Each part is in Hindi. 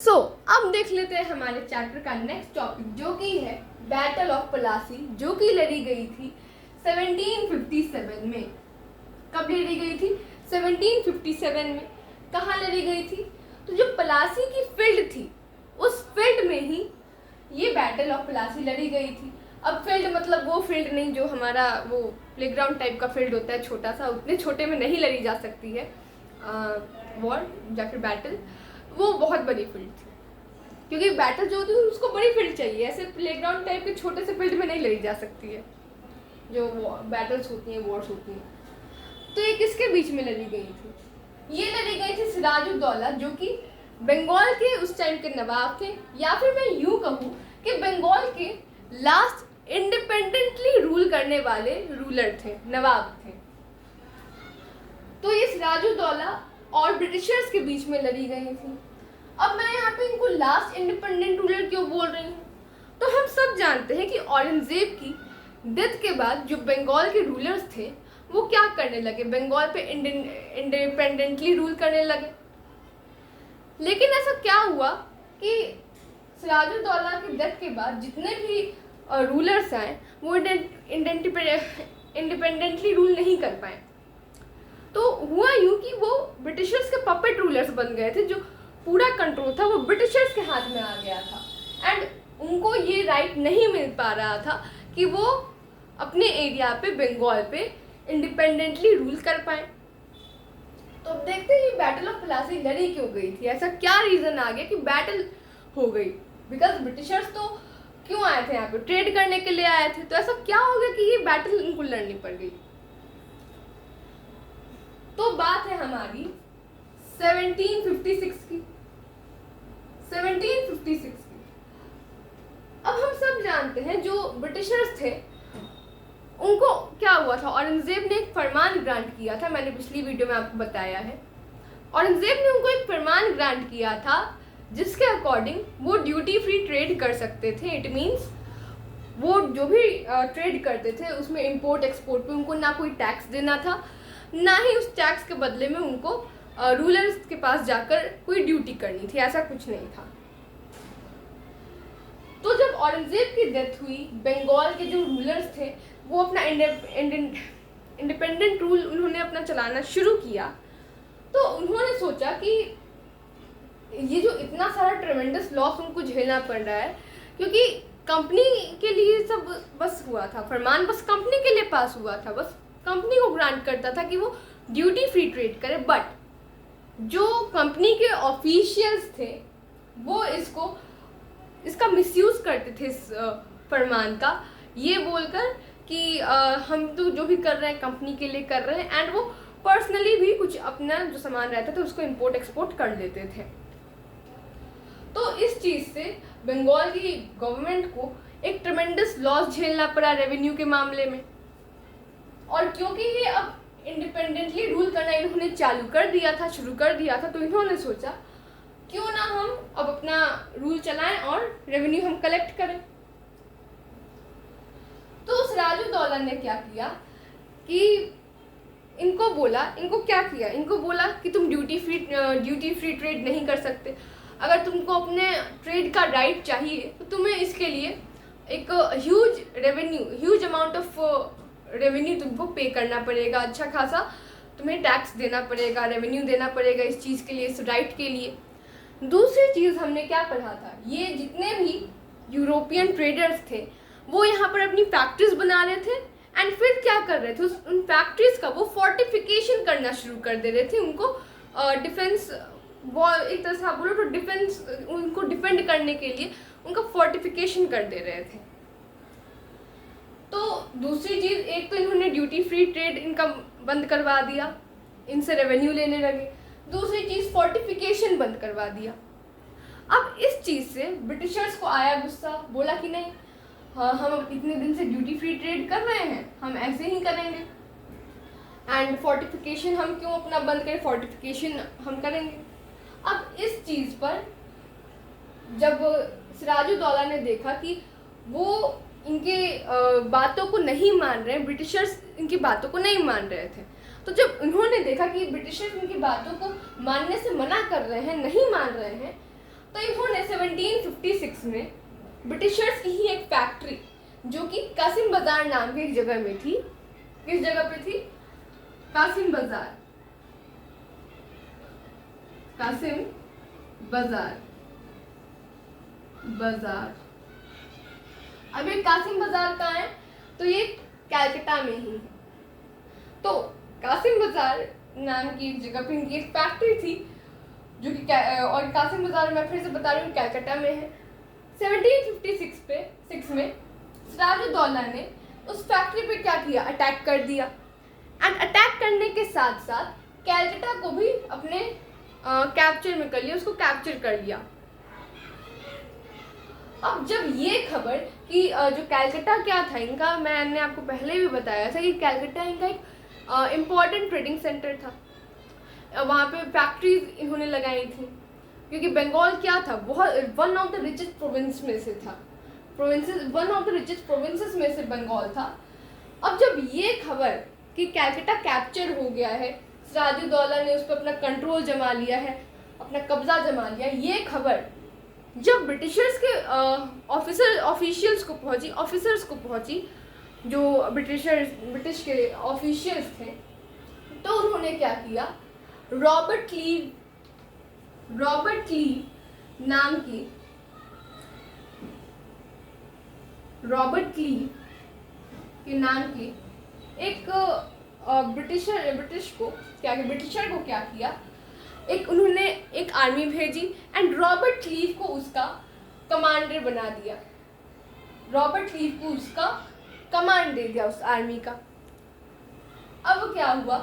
अब देख लेते हैं हमारे चैप्टर का नेक्स्ट टॉपिक जो कि है बैटल ऑफ प्लासी, जो कि लड़ी गई थी 1757 में। कब लड़ी गई थी? 1757 में। कहाँ लड़ी गई थी? तो जो प्लासी की फील्ड थी उस फील्ड में ही ये बैटल ऑफ प्लासी लड़ी गई थी। अब फील्ड मतलब वो फील्ड नहीं जो हमारा वो प्लेग्राउंड टाइप का फील्ड होता है छोटा सा, उतने छोटे में नहीं लड़ी जा सकती है वॉर या फिर बैटल। वो बहुत बड़ी फील्ड थी क्योंकि बैटल जो होती है उसको बड़ी फील्ड चाहिए, ऐसे प्लेग्राउंड टाइप के छोटे से फील्ड में नहीं लड़ी जा सकती है जो बैटल्स होती हैं, वॉर्स होती हैं। तो ये किसके बीच में लड़ी गई थी? ये लड़ी गई थी सिराजुद्दौला जो कि बंगाल के उस टाइम के नवाब थे, या फिर मैं यूँ कहूँ कि बंगाल के लास्ट इंडिपेंडेंटली रूल करने वाले रूलर थे, नवाब थे। तो ये सिराजुद्दौला और ब्रिटिशर्स के बीच में लड़ी गई थी। अब मैं यहाँ पे इनको लास्ट इंडिपेंडेंट रूलर क्यों बोल रही हूँ? तो हम सब जानते हैं कि औरंगजेब की डेथ के बाद जो बंगाल के रूलर्स थे वो क्या करने लगे, बंगाल पे इंडिपेंडेंटली रूल करने लगे। लेकिन ऐसा क्या हुआ कि सिराजुद्दौला की डेथ के बाद जितने भी रूलर्स आए वो इंडिपेंडेंटली रूल नहीं कर पाए। तो हुआ यूं कि वो ब्रिटिशर्स के पपेट रूलर्स बन गए थे, जो पूरा कंट्रोल था वो ब्रिटिशर्स के हाथ में आ गया था एंड उनको ये राइट नहीं मिल पा रहा था कि वो अपने एरिया पे बंगाल पे इंडिपेंडेंटली रूल कर पाए। तो अब देखते हैं ये बैटल ऑफ प्लासी लड़ी क्यों गई थी, ऐसा क्या रीजन आ गया कि बैटल हो गई? बिकॉज ब्रिटिशर्स तो क्यों आए थे यहाँ पे? ट्रेड करने के लिए आए थे। तो ऐसा क्या हो गया कि ये बैटल इनको लड़नी पड़ गई? तो बात है हमारी 1756 की। 1756 की। अब हम सब जानते हैं जो ब्रिटिशर्स थे उनको क्या हुआ था, औरंगजेब ने एक फरमान ग्रांट किया था, मैंने पिछली वीडियो में आपको बताया है। औरंगजेब ने उनको एक फरमान ग्रांट किया था जिसके अकॉर्डिंग वो ड्यूटी फ्री ट्रेड कर सकते थे। इट मीन्स वो जो भी ट्रेड करते थे उसमें इंपोर्ट एक्सपोर्ट पे उनको ना कोई टैक्स देना था, ना ही उस टैक्स के बदले में उनको रूलर्स के पास जाकर कोई ड्यूटी करनी थी, ऐसा कुछ नहीं था। तो जब औरंगजेब की डेथ हुई, बंगाल के जो रूलर्स थे वो अपना इंडिपेंडेंट रूल उन्होंने अपना चलाना शुरू किया। तो उन्होंने सोचा कि ये जो इतना सारा ट्रेमेंडस लॉस उनको झेलना पड़ रहा है, क्योंकि कंपनी के लिए सब बस हुआ था, फरमान बस कंपनी के लिए पास हुआ था, बस कंपनी को ग्रांट करता था कि वो ड्यूटी फ्री ट्रेड करे। बट जो कंपनी के ऑफिशियल्स थे वो इसका मिसयूज करते थे इस फरमान का, ये बोलकर कि हम तो जो भी कर रहे हैं कंपनी के लिए कर रहे हैं, एंड वो पर्सनली भी कुछ अपना जो सामान रहता था उसको इंपोर्ट एक्सपोर्ट कर देते थे। तो इस चीज़ से बंगाल की गवर्नमेंट को एक ट्रेमेंडस लॉस झेलना पड़ा रेवेन्यू के मामले में। और क्योंकि ये अब इंडिपेंडेंटली रूल करना इन्होंने चालू कर दिया था, शुरू कर दिया था, तो इन्होंने सोचा क्यों ना हम अब अपना रूल चलाएं और रेवेन्यू हम कलेक्ट करें। तो सिराजुद्दौला ने क्या किया कि इनको बोला कि तुम ड्यूटी फ्री ट्रेड नहीं कर सकते। अगर तुमको अपने ट्रेड का राइट चाहिए तो तुम्हें इसके लिए एक ह्यूज अमाउंट ऑफ रेवेन्यू तुमको पे करना पड़ेगा, अच्छा खासा तुम्हें टैक्स देना पड़ेगा, रेवेन्यू देना पड़ेगा इस चीज़ के लिए, इस राइट के लिए। दूसरी चीज़ हमने क्या पढ़ा था, ये जितने भी यूरोपियन ट्रेडर्स थे वो यहाँ पर अपनी फैक्ट्रीज बना रहे थे एंड फिर क्या कर रहे थे, उन फैक्ट्रीज का वो फोर्टिफिकेशन करना शुरू कर दे रहे थे। उनको डिफेंस वॉल, एक तरह से आप बोलो तो डिफेंस, उनको डिफेंड करने के लिए उनका फोर्टिफिकेशन कर दे रहे थे। तो दूसरी चीज़, एक तो इन्होंने ड्यूटी फ्री ट्रेड इनका बंद करवा दिया, इनसे रेवेन्यू लेने लगे। दूसरी चीज़ फोर्टिफिकेशन बंद करवा दिया। अब इस चीज़ से ब्रिटिशर्स को आया गुस्सा, बोला कि नहीं, हाँ हम इतने दिन से ड्यूटी फ्री ट्रेड कर रहे हैं, हम ऐसे ही करेंगे, एंड फोर्टिफिकेशन हम क्यों अपना बंद करें, फोर्टिफिकेशन हम करेंगे। अब इस चीज़ पर जब सिराजुद्दौला ने देखा कि वो इनके बातों को नहीं मान रहे हैं, ब्रिटिशर्स इनकी बातों को नहीं मान रहे थे, तो जब उन्होंने देखा कि ब्रिटिशर्स इनकी बातों को मानने से मना कर रहे हैं, नहीं मान रहे हैं, तो 1756 में ब्रिटिशर्स की ही एक फैक्ट्री जो कि कासिम बाजार नाम की एक जगह में थी। किस जगह पे थी? कासिम बाजार। कासिम बाजार बाजार। अब ये कासिम बाजार कहाँ है? तो ये कलकत्ता में ही है। तो कासिम बाजार नाम की एक जगह पे इनकी एक फैक्ट्री थी जो कि और कासिम बाजार मैं फिर से बता रही हूँ कलकत्ता में है। 1756 में सिराजुद्दौला ने उस फैक्ट्री पे क्या किया? अटैक कर दिया। एंड अटैक करने के साथ साथ कलकत्ता को भी अपने कैप्चर में कर लिया, उसको कैप्चर कर लिया। अब जब ये खबर कि जो कलकत्ता क्या था इनका, मैंने आपको पहले भी बताया था कि कलकत्ता इनका एक इम्पॉर्टेंट ट्रेडिंग सेंटर था। वहाँ पे फैक्ट्रीज इन्होंने लगाई थी क्योंकि बंगाल क्या था, बहुत one of the richest province में से था, one of the richest provinces में से बंगाल था। अब जब ये खबर कि कलकत्ता कैप्चर हो गया है, सिराजुद्दौला ने उस पर अपना कंट्रोल जमा लिया है, अपना कब्जा जमा लिया, ये खबर जब ब्रिटिशर्स के ऑफिशियल्स को पहुंची, जो ब्रिटिश के ऑफिशियल्स थे, तो उन्होंने क्या किया? रॉबर्ट क्लीव नाम के एक ब्रिटिशर को क्या किया? उन्होंने एक आर्मी भेजी एंड रॉबर्ट क्लीव को उसका कमांडर बना दिया। रॉबर्ट क्लीव को उसका कमांड दे दिया उस आर्मी का। अब क्या हुआ?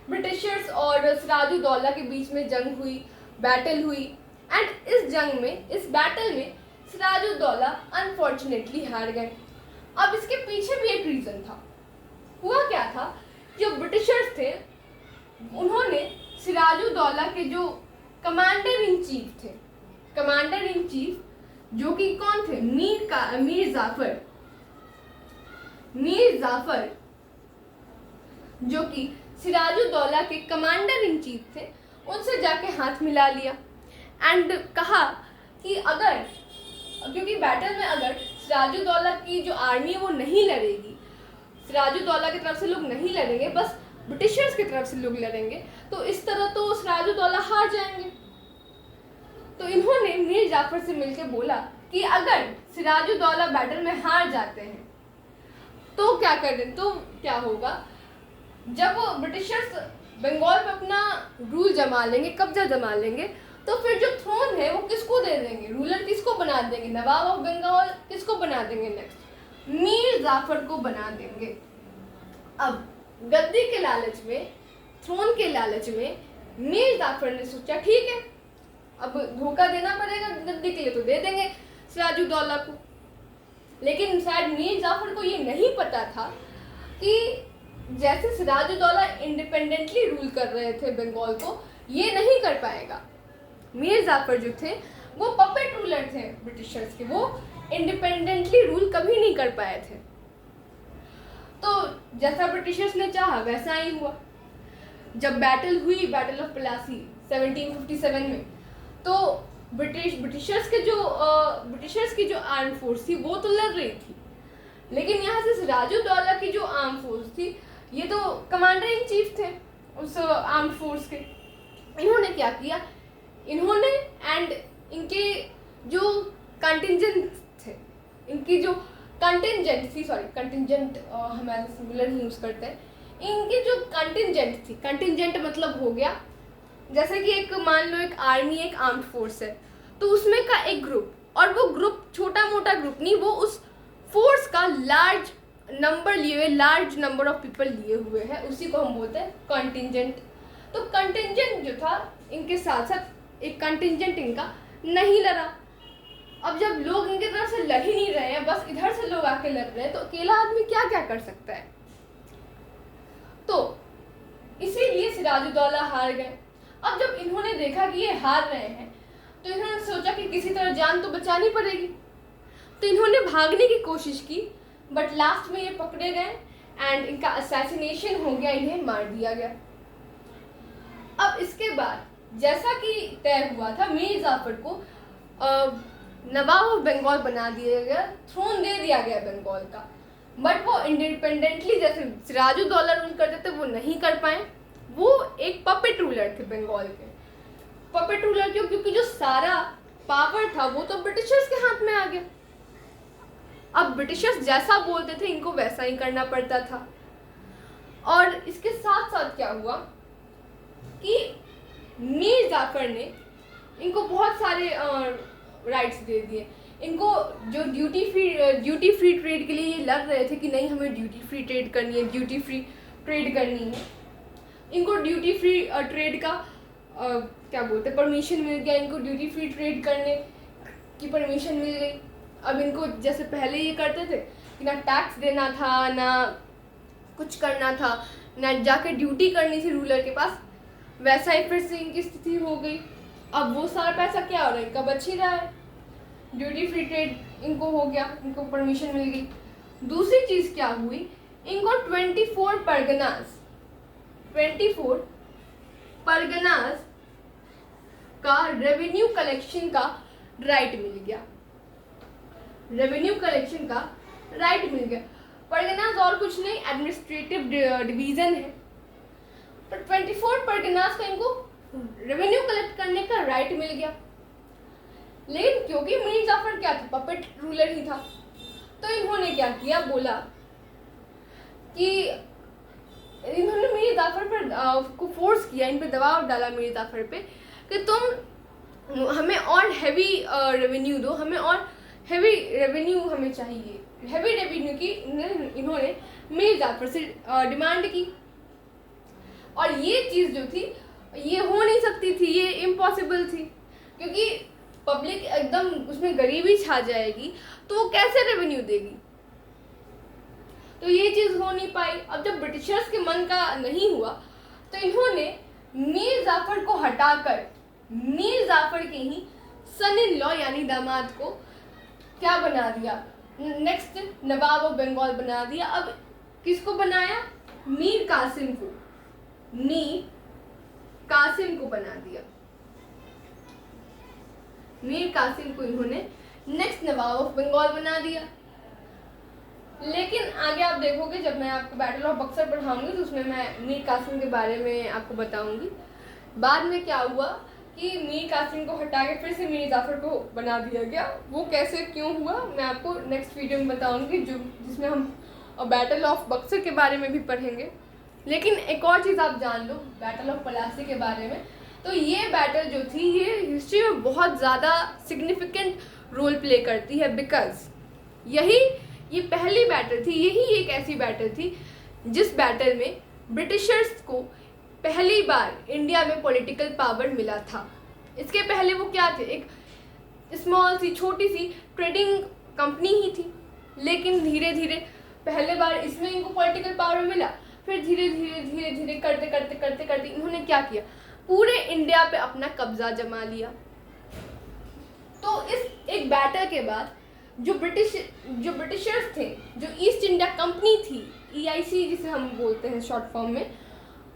ब्रिटिशर्स और सिराजुद्दौला के बीच में जंग हुई, बैटल हुई एंड इस बैटल में सिराजुद्दौला अनफॉर्चुनेटली हार गए। अब इसके पीछे भी एक रीजन था। हुआ क्या था? जो ब्रिटिशर्स थे उन्होंने सिराजुद्दौला के जो कमांडर इन चीफ जो कि कौन थे? मीर जाफर जो कि सिराजुद्दौला के कमांडर इन चीफ थे, उनसे जाके हाथ मिला लिया एंड कहा कि क्योंकि बैटल में अगर सिराजुद्दौला की जो आर्मी है वो नहीं लड़ेगी, सिराजुद्दौला की तरफ से लोग नहीं लड़ेंगे, बस ब्रिटिशर्स की तरफ से लोग लड़ेंगे, तो इस तरह तो सिराजुद्दौला हार जाएंगे। तो इन्होंने मीर जाफर से मिलकर बोला कि अगर सिराजुद्दौला बैटल में हार जाते हैं तो क्या होगा? जब वो ब्रिटिशर्स बंगाल पे अपना कब्जा जमा लेंगे, तो फिर जो थ्रोन है वो किसको दे देंगे? रूलर किसको बना देंगे? नवाब ऑफ बंगाल किसको बना देंगे? नेक्स्ट मीर जाफर को बना देंगे। अब गद्दी के लालच में, थ्रोन के लालच में मीर जाफर ने सोचा ठीक है, अब धोखा देना पड़ेगा गद्दी के लिए, तो दे देंगे सिराजुद्दौला को। लेकिन शायद मीर जाफर को ये नहीं पता था कि जैसे सिराजुद्दौला इंडिपेंडेंटली रूल कर रहे थे बंगाल को, ये नहीं कर पाएगा। मीर जाफर जो थे वो पपेट रूलर थे ब्रिटिशर्स के, वो इंडिपेंडेंटली रूल कभी नहीं कर पाए थे। तो जैसा ब्रिटिशर्स ने चाहा वैसा ही हुआ। जब बैटल हुई, बैटल ऑफ प्लासी 1757 में, तो ब्रिटिशर्स की जो आर्म फोर्स थी वो तो लड़ रही थी, लेकिन यहाँ से सिराजुद्दौला की जो आर्म फोर्स थी, ये तो कमांडर इन चीफ थे उस आर्म फोर्स के। इन्होंने क्या किया? इन्होंने एंड इनके जो कंटिंजेंट थे, इनकी जो कंटिंजेंट हमारे सिंगुलर ही यूज करते हैं, इनकी जो कंटिंजेंट थी, कंटिंजेंट मतलब हो गया जैसे कि एक मान लो एक आर्मी, एक आर्म्ड फोर्स है, तो उसमें का एक ग्रुप, और वो ग्रुप छोटा मोटा ग्रुप नहीं, वो उस फोर्स का लार्ज नंबर ऑफ पीपल लिए हुए है, उसी को हम बोलते हैं कंटिंजेंट। तो कंटिंजेंट जो था, इनके साथ साथ एक कंटिंजेंट इनका नहीं लड़ा। अब जब लोग इनकी तरफ से लड़ ही नहीं रहे हैं, बस इधर से लोग आके लड़ रहे हैं, तो अकेला आदमी क्या क्या कर सकता है? तो इसीलिए सिराजुद्दौला हार गए। अब जब इन्होंने देखा कि ये हार रहे हैं, तो इन्होंने सोचा कि किसी तरह जान तो बचानी पड़ेगी, तो इन्होंने भागने की कोशिश की, बट लास्ट में ये पकड़े गए एंड इनका असैसिनेशन हो गया, इन्हें मार दिया गया। अब इसके बाद जैसा कि तय हुआ था, मीर जाफर को नवाब ऑफ बंगाल बना दिया गया, थ्रोन दे दिया गया बंगाल का। बट वो इंडिपेंडेंटली जैसे सिराजुद्दौला रूल करते थे वो नहीं कर पाए। वो एक पपेट रूलर थे बंगाल के। पपेट रूलर क्यों? क्योंकि जो सारा पावर था वो तो ब्रिटिशर्स के हाथ में आ गया। अब ब्रिटिशर्स जैसा बोलते थे इनको वैसा ही करना पड़ता था। और इसके साथ साथ क्या हुआ कि मीर जाफर ने इनको बहुत सारे राइट्स दे दिए। इनको जो ड्यूटी फ्री ट्रेड के लिए ये लड़ रहे थे कि नहीं हमें ड्यूटी फ्री ट्रेड करनी है, ड्यूटी फ्री ट्रेड करनी है, इनको ड्यूटी फ्री ट्रेड का क्या बोलते हैं परमिशन मिल गया। इनको ड्यूटी फ्री ट्रेड करने की परमिशन मिल गई। अब इनको जैसे पहले ये करते थे कि ना टैक्स देना था, ना कुछ करना था, ना जाके ड्यूटी करनी थी रूलर के पास, वैसा ही फिर से इनकी स्थिति हो गई। अब वो सारा पैसा क्या हो रहा है? इनका बच ही रहा है। ड्यूटी फ्री ट्रेड इनको हो गया, इनको परमिशन मिल गई। दूसरी चीज़ क्या हुई, इनको 24 परगनास का रेवेन्यू कलेक्शन का राइट मिल गया। परगनास और कुछ नहीं, एडमिनिस्ट्रेटिव डिवीजन है। पर 24 परगनास का इनको रेवेन्यू कलेक्ट करने का राइट मिल गया। लेकिन क्योंकि मीर जाफर क्या था, पपेट रूलर ही था, तो इन्होंने क्या किया, बोला कि इन्होंने मीर जाफर पर को फोर्स किया, इन पे दबाव डाला मीर जाफर पे कि तुम हमें और हैवी रेवेन्यू दो, हमें और हैवी रेवेन्यू हमें चाहिए। हैवी रेवेन्यू की इन्होंने मीर जाफर से डिमांड की। और ये चीज़ जो थी ये हो नहीं सकती थी, ये इम्पॉसिबल थी, क्योंकि पब्लिक एकदम उसमें गरीबी छा जाएगी तो वो कैसे रेवेन्यू देगी। तो ये चीज़ हो नहीं पाई। अब जब ब्रिटिशर्स के मन का नहीं हुआ तो इन्होंने मीर जाफर को हटाकर मीर जाफर के ही सन इन लॉ यानी दामाद को क्या बना दिया, नेक्स्ट नवाब ऑफ बंगाल बना दिया। अब किसको बनाया? मीर कासिम को बना दिया। मीर कासिम को इन्होंने नेक्स्ट नवाब ऑफ बंगाल बना दिया। लेकिन आगे आप देखोगे जब मैं आपको बैटल ऑफ बक्सर पढ़ाऊंगी तो उसमें मैं मीर कासिम के बारे में आपको बताऊंगी। बाद में क्या हुआ कि मीर कासिम को हटा के फिर से मीर जाफर को बना दिया गया। वो कैसे क्यों हुआ मैं आपको नेक्स्ट वीडियो में बताऊंगी, जिसमें हम बैटल ऑफ बक्सर के बारे में भी पढ़ेंगे। लेकिन एक और चीज़ आप जान लो बैटल ऑफ पलासी के बारे में, तो ये बैटल जो थी ये हिस्ट्री में बहुत ज़्यादा सिग्निफिकेंट रोल प्ले करती है, बिकॉज ये पहली बैटल थी, यही एक ऐसी बैटल थी जिस बैटल में ब्रिटिशर्स को पहली बार इंडिया में पॉलिटिकल पावर मिला था। इसके पहले वो क्या थे, एक स्मॉल सी छोटी सी ट्रेडिंग कंपनी ही थी, लेकिन धीरे धीरे पहले बार इसमें इनको पॉलिटिकल पावर मिला। फिर धीरे धीरे करते इन्होंने क्या किया, पूरे इंडिया पे अपना कब्जा जमा लिया। तो इस एक बैटल के बाद जो ब्रिटिशर्स थे, जो ईस्ट इंडिया कंपनी थी, EIC जिसे हम बोलते हैं शॉर्ट फॉर्म में,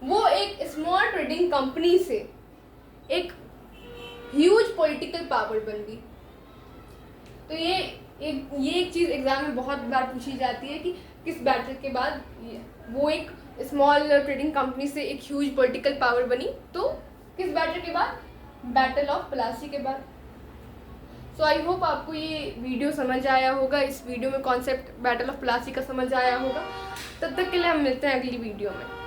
वो एक स्मॉल ट्रेडिंग कंपनी से एक ह्यूज पॉलिटिकल पावर बन गई। तो ये एक चीज़ एग्जाम में बहुत बार पूछी जाती है कि किस बैटल के बाद वो एक स्मॉल ट्रेडिंग कंपनी से एक ह्यूज पॉलिटिकल पावर बनी, तो किस बैटल के बाद? बैटल ऑफ प्लासी के बाद। सो आई होप आपको ये वीडियो समझ आया होगा, इस वीडियो में कॉन्सेप्ट बैटल ऑफ प्लासी का समझ आया होगा। तब तक के लिए हम मिलते हैं अगली वीडियो में।